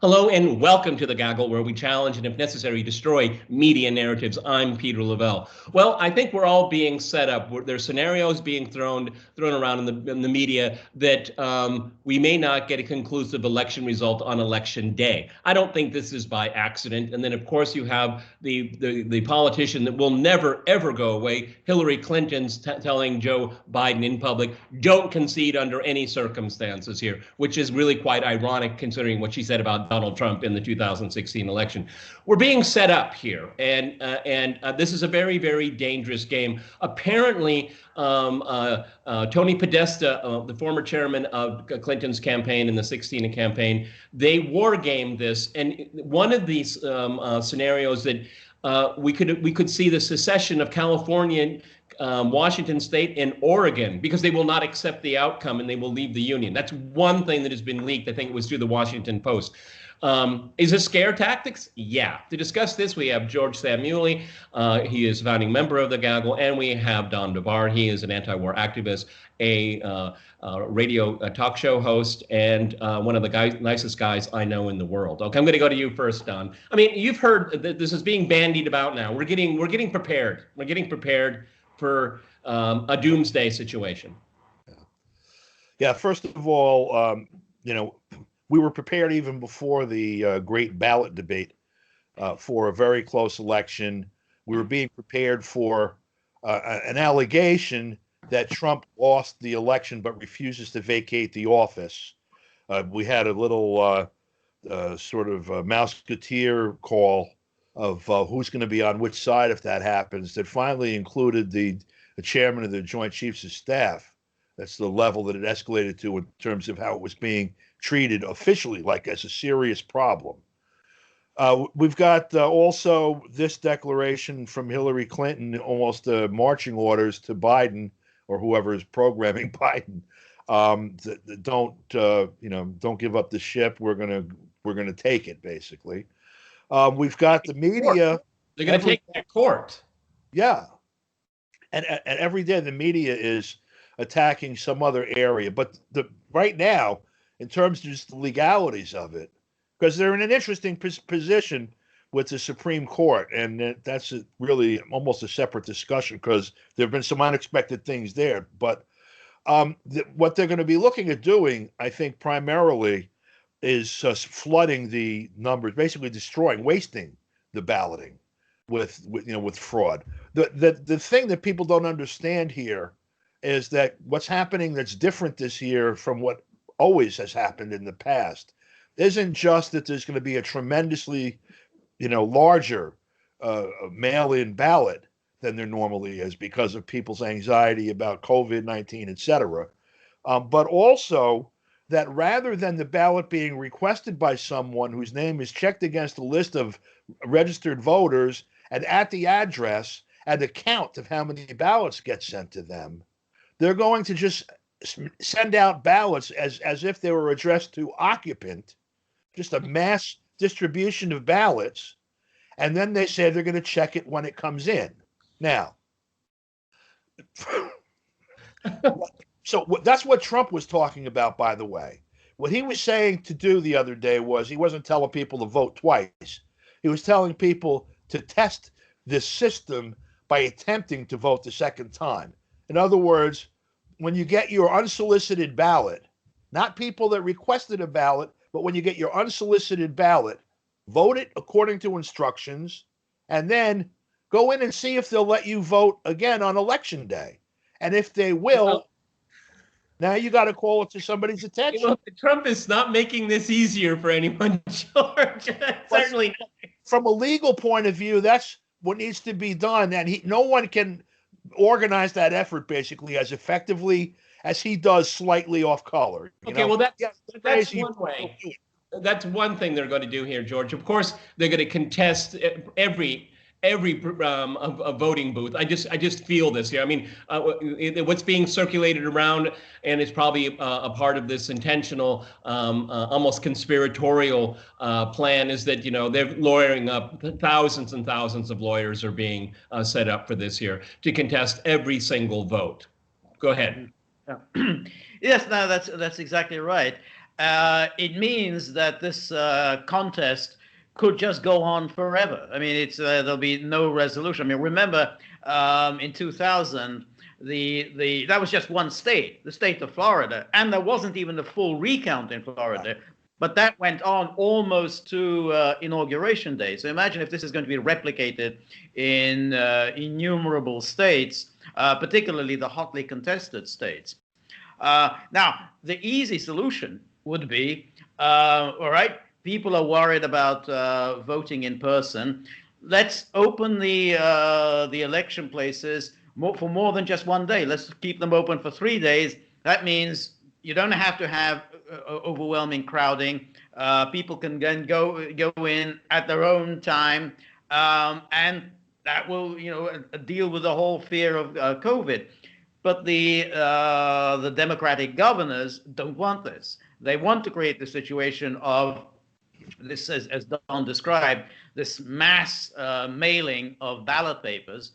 Hello and welcome to the Gaggle, where we challenge and, if necessary, destroy media narratives. I'm Peter Lavelle. Well, I think we're all being set up. There's scenarios being thrown around in the media that we may not get a conclusive election result on election day. I don't think this is by accident. And then, of course, you have the politician that will never ever go away, Hillary Clinton's telling Joe Biden in public, "Don't concede under any circumstances here," which is really quite ironic considering what she said about Donald Trump in the 2016 election. We're being set up here, and this is a very, very dangerous game. Apparently, Tony Podesta, the former chairman of Clinton's campaign in the 16 campaign, they war gamed this, and one of these scenarios that we could see the secession of California, Washington State, and Oregon, because they will not accept the outcome and they will leave the union. That's one thing that has been leaked. I think it was through the Washington Post. Is this scare tactics? Yeah. To discuss this, we have George Szamuely. He is a founding member of the Gaggle, and we have Don DeBar. He is an anti-war activist, a radio talk show host, and one of the nicest guys I know in the world. Okay, I'm going to go to you first, Don. I mean, you've heard that this is being bandied about now. We're getting prepared. We're getting prepared for a doomsday situation. Yeah. First of all, we were prepared even before the great ballot debate for a very close election. We were being prepared for an allegation that Trump lost the election but refuses to vacate the office. We had a little sort of Mouseketeer call of who's going to be on which side if that happens, that finally included the chairman of the Joint Chiefs of Staff. That's the level that it escalated to in terms of how it was being treated officially, like as a serious problem. We've got also this declaration from Hillary Clinton, almost marching orders to Biden or whoever is programming Biden. Don't give up the ship. We're gonna take it, basically. We've got the media. They're going to take it to court. Yeah, and every day the media is attacking some other area, but right now, in terms of just the legalities of it, because they're in an interesting position with the Supreme Court, and that's really almost a separate discussion because there have been some unexpected things there. But what they're going to be looking at doing, I think, primarily is flooding the numbers, basically wasting the balloting with fraud. The thing that people don't understand here is that what's happening that's different this year from what always has happened in the past isn't just that there's going to be a tremendously, larger mail-in ballot than there normally is because of people's anxiety about COVID-19, et cetera, but also that rather than the ballot being requested by someone whose name is checked against a list of registered voters and at the address and a count of how many ballots get sent to them, they're going to just send out ballots as if they were addressed to occupant, just a mass distribution of ballots, and then they say they're going to check it when it comes in. Now, so that's what Trump was talking about, by the way. What he was saying to do the other day was he wasn't telling people to vote twice. He was telling people to test this system by attempting to vote the second time. In other words, when you get your unsolicited ballot, not people that requested a ballot, but when you get your unsolicited ballot, vote it according to instructions, and then go in and see if they'll let you vote again on election day. And if they will, now you got to call it to somebody's attention. Trump is not making this easier for anyone, George. Certainly not. From a legal point of view, that's what needs to be done, and no one can organize that effort basically as effectively as he does, slightly off color. Okay, well that's one way. That's one thing they're going to do here, George. Of course, they're going to contest every a voting booth. I just feel this here. I mean, what's being circulated around, and it's probably a part of this intentional, almost conspiratorial plan, is that they're lawyering up. Thousands and thousands of lawyers are being set up for this year to contest every single vote. Go ahead. Yeah. Yes, no, that's exactly right. it means that this contest could just go on forever. I mean, there'll be no resolution. I mean, remember in 2000, that was just one state, the state of Florida, and there wasn't even a full recount in Florida. But that went on almost to inauguration day. So imagine if this is going to be replicated in innumerable states, particularly the hotly contested states. Now, the easy solution would be, all right, people are worried about voting in person. Let's open the election places for more than just one day. Let's keep them open for 3 days. That means you don't have to have overwhelming crowding. People can then go in at their own time, and that will, deal with the whole fear of COVID. But the Democratic governors don't want this. They want to create the situation of this, as Don described, this mass mailing of ballot papers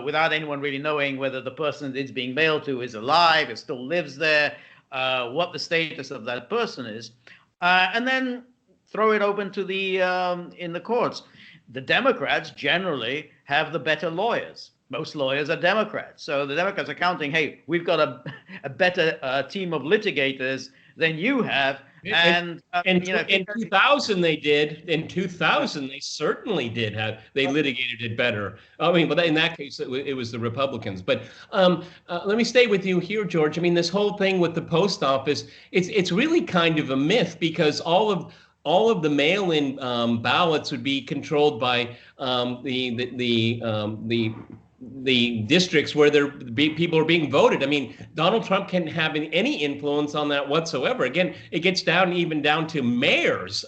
without anyone really knowing whether the person it's being mailed to is alive, it still lives there, what the status of that person is, and then throw it open to in the courts. The Democrats generally have the better lawyers. Most lawyers are Democrats. So the Democrats are counting, hey, we've got a better team of litigators than you have. And in 2000 they did. In 2000 they certainly did have. They litigated it better. I mean, but in that case it was the Republicans. But let me stay with you here, George. I mean, this whole thing with the post office, it's really kind of a myth, because all of the mail-in ballots would be controlled by the districts where people are being voted. I mean, Donald Trump can't have any influence on that whatsoever. Again, it gets even down to mayors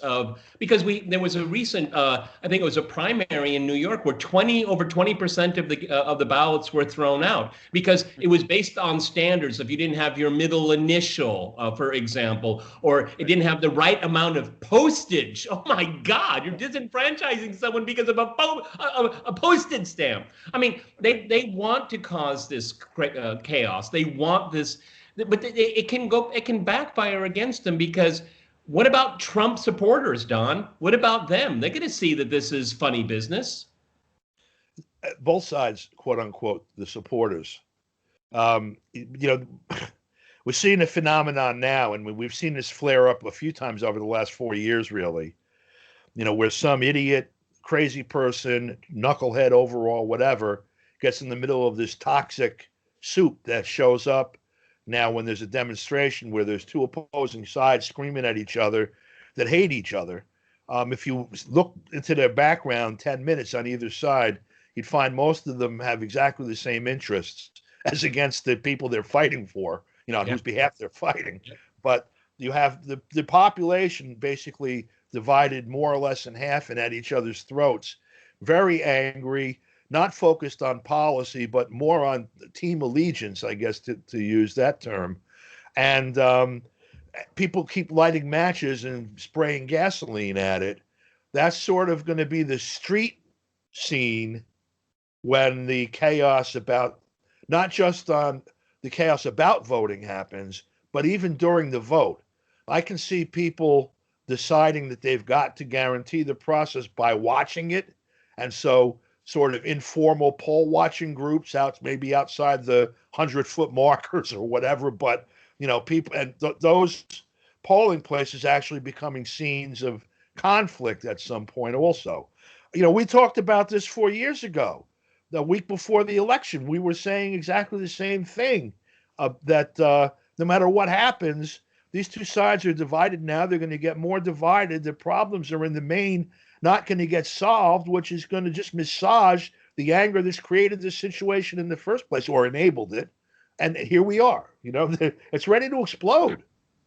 because there was a recent, I think it was a primary in New York where over 20% of the ballots were thrown out because it was based on standards. If you didn't have your middle initial, for example, or it didn't have the right amount of postage. Oh my God, you're disenfranchising someone because of a postage stamp. I mean, they want to cause this chaos. They want this, but it can backfire against them, because what about Trump supporters, Don? What about them? They're going to see that this is funny business. Both sides, quote unquote, the supporters. We're seeing a phenomenon now, and we've seen this flare up a few times over the last 4 years, really. Where some idiot, crazy person, knucklehead overall, whatever, gets in the middle of this toxic soup that shows up now when there's a demonstration where there's two opposing sides screaming at each other that hate each other. If you look into their background 10 minutes on either side, you'd find most of them have exactly the same interests as against the people they're fighting for, on whose behalf they're fighting. But you have the population basically divided more or less in half and at each other's throats, very angry, not focused on policy, but more on team allegiance, I guess, to use that term. And people keep lighting matches and spraying gasoline at it. That's sort of going to be the street scene when the chaos about, not just on the chaos about voting happens, but even during the vote. I can see people deciding that they've got to guarantee the process by watching it. And so sort of informal poll watching groups maybe outside the 100-foot markers or whatever, but people and those polling places actually becoming scenes of conflict at some point also. We talked about this 4 years ago, the week before the election. We were saying exactly the same thing, that no matter what happens, these two sides are divided now. They're going to get more divided. The problems are in the main not going to get solved, which is going to just massage the anger that's created this situation in the first place, or enabled it. And here we are, it's ready to explode.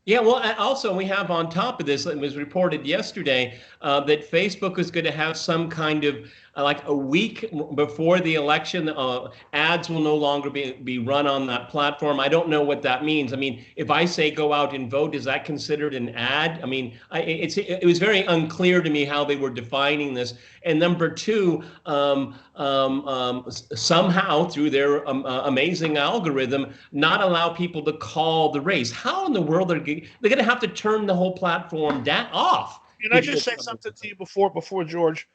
Yeah, well, also we have on top of this, it was reported yesterday that Facebook is going to have some kind of like a week before the election, ads will no longer be run on that platform. I don't know what that means. I mean, if I say go out and vote, is that considered an ad? I mean, it was very unclear to me how they were defining this. And number two, somehow through their amazing algorithm, not allow people to call the race. How in the world they're going to have to turn the whole platform off? Can I just say something to you before George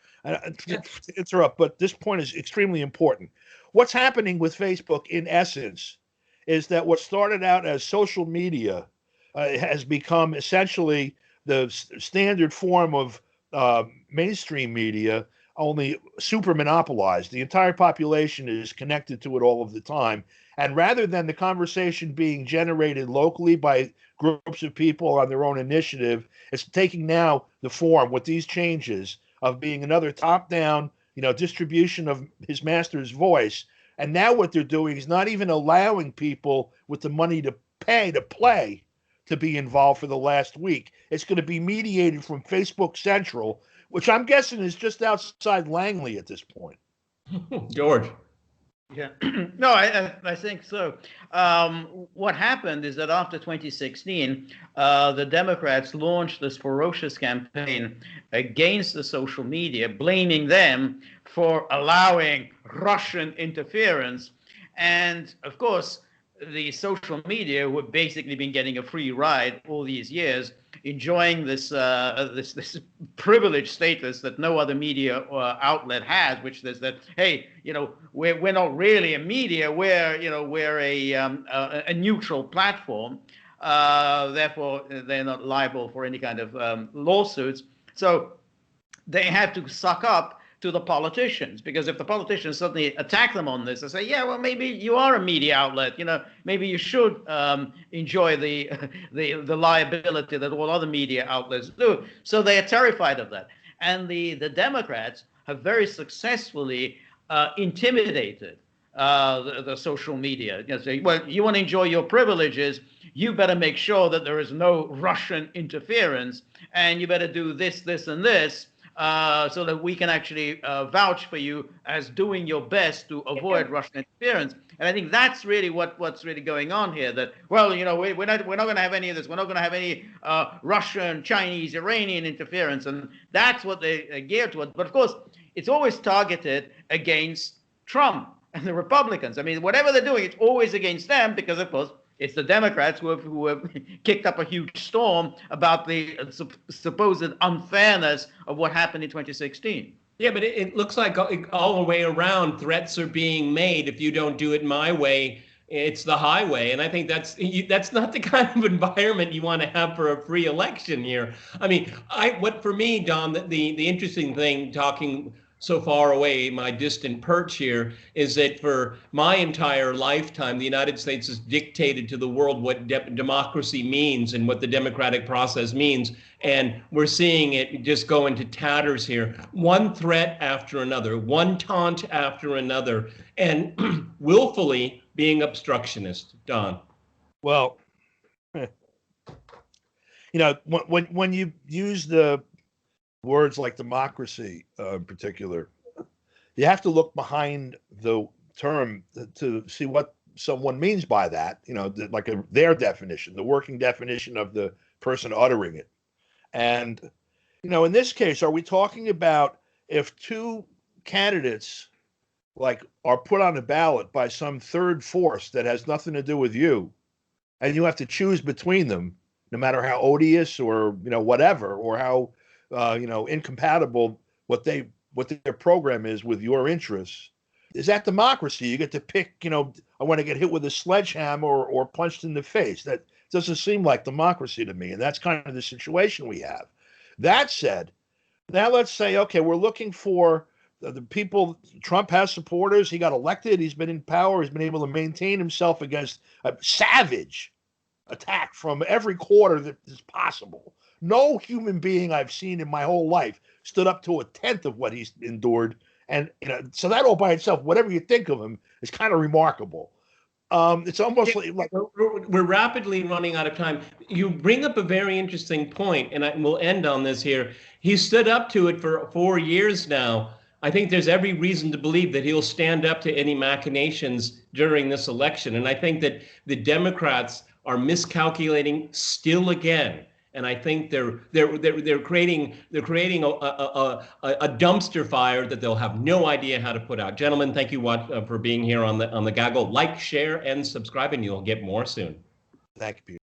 interrupt? But this point is extremely important. What's happening with Facebook, in essence, is that what started out as social media has become essentially the standard form of mainstream media, only super monopolized. The entire population is connected to it all of the time. And rather than the conversation being generated locally by groups of people on their own initiative, it's taking now the form with these changes of being another top-down, distribution of his master's voice. And now what they're doing is not even allowing people with the money to pay to play to be involved for the last week. It's going to be mediated from Facebook Central, which I'm guessing is just outside Langley at this point. George. Yeah, no, I think so. What happened is that after 2016, the Democrats launched this ferocious campaign against the social media, blaming them for allowing Russian interference. And of course, the social media, who have basically been getting a free ride all these years, enjoying this privileged status that no other media outlet has, which is that, hey, we're not really a media, we're a neutral platform, therefore they're not liable for any kind of lawsuits. So they have to suck up to the politicians, because if the politicians suddenly attack them on this and say, yeah, well, maybe you are a media outlet, maybe you should enjoy the liability that all other media outlets do. So they are terrified of that. And the Democrats have very successfully intimidated the social media. Say, well, you want to enjoy your privileges, you better make sure that there is no Russian interference, and you better do this, this, and this, so that we can actually vouch for you as doing your best to avoid Russian interference. And I think that's really what's really going on here. That, well, we're not going to have any of this. We're not going to have any Russian, Chinese, Iranian interference, and that's what they geared toward. But of course, it's always targeted against Trump and the Republicans. I mean, whatever they're doing, it's always against them, because of course it's the Democrats who have kicked up a huge storm about the supposed unfairness of what happened in 2016. Yeah, but it looks like all the way around, threats are being made. If you don't do it my way, it's the highway. And I think that's not the kind of environment you want to have for a free election here. I mean, for me, Don, the interesting thing, talking so far away, my distant perch here, is that for my entire lifetime, the United States has dictated to the world what democracy means and what the democratic process means. And we're seeing it just go into tatters here. One threat after another, one taunt after another, and willfully being obstructionist. Don. Well, when you use the words like democracy in particular, you have to look behind the term to see what someone means by that, like their definition, the working definition of the person uttering it. And, in this case, are we talking about if two candidates are put on a ballot by some third force that has nothing to do with you, and you have to choose between them, no matter how odious or, whatever, or how incompatible what their program is with your interests? Is that democracy? You get to pick, I want to get hit with a sledgehammer or punched in the face. That doesn't seem like democracy to me. And that's kind of the situation we have. That said, now let's say, okay, we're looking for the people. Trump has supporters. He got elected. He's been in power. He's been able to maintain himself against a savage attack from every quarter that is possible. No human being I've seen in my whole life stood up to a tenth of what he's endured. And so that all by itself, whatever you think of him, is kind of remarkable. It's almost like we're rapidly running out of time. You bring up a very interesting point, and we'll end on this here. He stood up to it for 4 years now. I think there's every reason to believe that he'll stand up to any machinations during this election. And I think that the Democrats are miscalculating still again. And I think they're creating a dumpster fire that they'll have no idea how to put out. Gentlemen, thank you for being here on the Gaggle. Like, share, and subscribe, and you'll get more soon. Thank you, Peter.